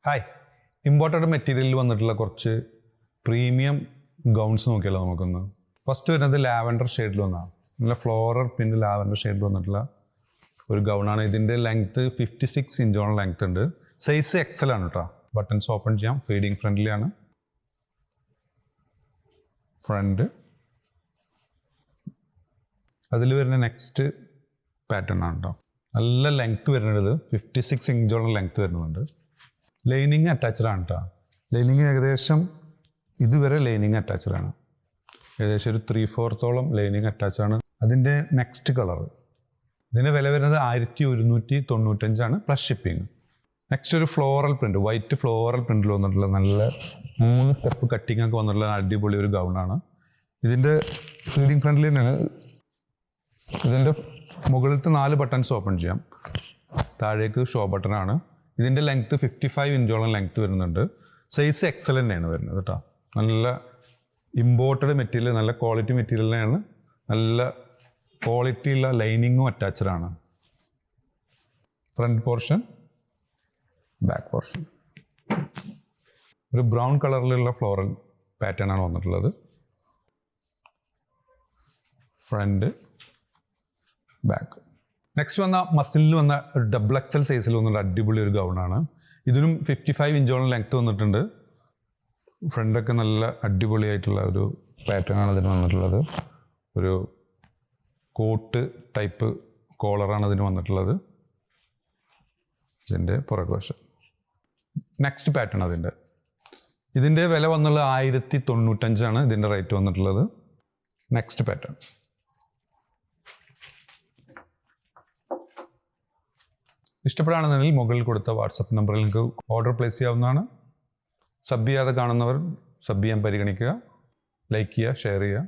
Hi, imported മെറ്റീരിയലിൽ വന്നിട്ടുള്ള കുറച്ച് പ്രീമിയം ഗൗൺസ് നോക്കിയാലോ നമുക്കൊന്ന്. ഫസ്റ്റ് വരുന്നത് ലാവൻഡർ ഷെയ്ഡിൽ വന്നതാണ്. നല്ല ഫ്ലോറൽ പ്രിൻ്റ് ലാവൻഡർ ഷെയ്ഡിൽ വന്നിട്ടുള്ള ഒരു ഗൗണാണ്. ഇതിൻ്റെ ലെങ്ത്ത് 56 ഇഞ്ചോളം ലെങ്ത് ഉണ്ട്. സൈസ് എക്സൽ ആണ് കേട്ടോ. ബട്ടൺസ് ഓപ്പൺ ചെയ്യാം. ഫീഡിങ് ഫ്രണ്ട്ലി ആണ്. ഫ്രണ്ട് അതിൽ വരുന്ന നെക്സ്റ്റ് പാറ്റേൺ ആണ് കേട്ടോ. നല്ല ലെങ്ത്ത് വരുന്നത് 56 ഇഞ്ചോളം ലെങ്ത്ത് വരുന്നുണ്ട്. ലൈനിങ് അറ്റാച്ച്ഡ് ആണ് കേട്ടോ. ലൈനിങ് ഏകദേശം ഇതുവരെ ലൈനിങ് അറ്റാച്ച്ഡ് ആണ്. ഏകദേശം ഒരു 3/4 ലൈനിങ് അറ്റാച്ച് ആണ്. അതിൻ്റെ നെക്സ്റ്റ് കളർ, ഇതിൻ്റെ വില വരുന്നത് 1195 പ്ലസ് ഷിപ്പിംഗ്. നെക്സ്റ്റ് ഒരു ഫ്ലോറൽ പ്രിൻ്റ്, വൈറ്റ് ഫ്ലോറൽ പ്രിൻ്റിൽ വന്നിട്ടുള്ള നല്ല 3 സ്റ്റെപ്പ് കട്ടിങ് ഒക്കെ വന്നിട്ടുള്ള അടിപൊളി ഒരു ഗൗണാണ്. ഇതിൻ്റെ ഫീഡിങ് ഫ്രണ്ടിൽ തന്നെയാണ്. ഇതിൻ്റെ മുകളിലത്തെ 4 ബട്ടൺസ് ഓപ്പൺ ചെയ്യാം. താഴേക്ക് ഷോ ബട്ടണാണ്. ഇതിൻ്റെ ലെങ്ത്ത് 55 ഇഞ്ചോളം ലെങ്ത്ത് വരുന്നുണ്ട്. സൈസ് എക്സൽ തന്നെയാണ് വരുന്നത് കേട്ടോ. നല്ല ഇമ്പോർട്ടഡ് മെറ്റീരിയൽ, നല്ല ക്വാളിറ്റി മെറ്റീരിയൽ തന്നെയാണ്. നല്ല ക്വാളിറ്റിയുള്ള ലൈനിങ്ങും അറ്റാച്ച്ഡ് ആണ്. ഫ്രണ്ട് പോർഷൻ, ബാക്ക് പോർഷൻ ഒരു ബ്രൗൺ കളറിലുള്ള ഫ്ലോറൽ പാറ്റേൺ ആണ് വന്നിട്ടുള്ളത്. Front, back. നെക്സ്റ്റ് വന്ന മസിലിൽ വന്ന ഒരു ഡബിൾ എക്സൽ സൈസിൽ വന്നിട്ട് അടിപൊളി ഒരു ഗൗണാണ്. ഇതിനും 55 ഇഞ്ചോളം ലെങ്ത്ത് വന്നിട്ടുണ്ട്. ഫ്രണ്ടൊക്കെ നല്ല അടിപൊളിയായിട്ടുള്ള ഒരു പാറ്റേൺ ആണ് ഇതിന് വന്നിട്ടുള്ളത്. ഒരു കോട്ട് ടൈപ്പ് കോളറാണ് ഇതിന് വന്നിട്ടുള്ളത്. ഇതിൻ്റെ പുറകു വശം നെക്സ്റ്റ് പാറ്റേൺ ഇതിൻ്റെ വില വന്നുള്ളത് 1095 ഇതിൻ്റെ റേറ്റ് വന്നിട്ടുള്ളത്. നെക്സ്റ്റ് പാറ്റേൺ ഇഷ്ടപ്പെടുകയാണെന്നുണ്ടെങ്കിൽ മുകളിൽ കൊടുത്ത വാട്സപ്പ് നമ്പറിൽ നിങ്ങൾക്ക് ഓർഡർ പ്ലേസ് ചെയ്യാവുന്നതാണ്. സബ് ചെയ്യാതെ കാണുന്നവർ സബ് ചെയ്യാൻ പരിഗണിക്കുക. ലൈക്ക് ചെയ്യുക, ഷെയർ ചെയ്യുക.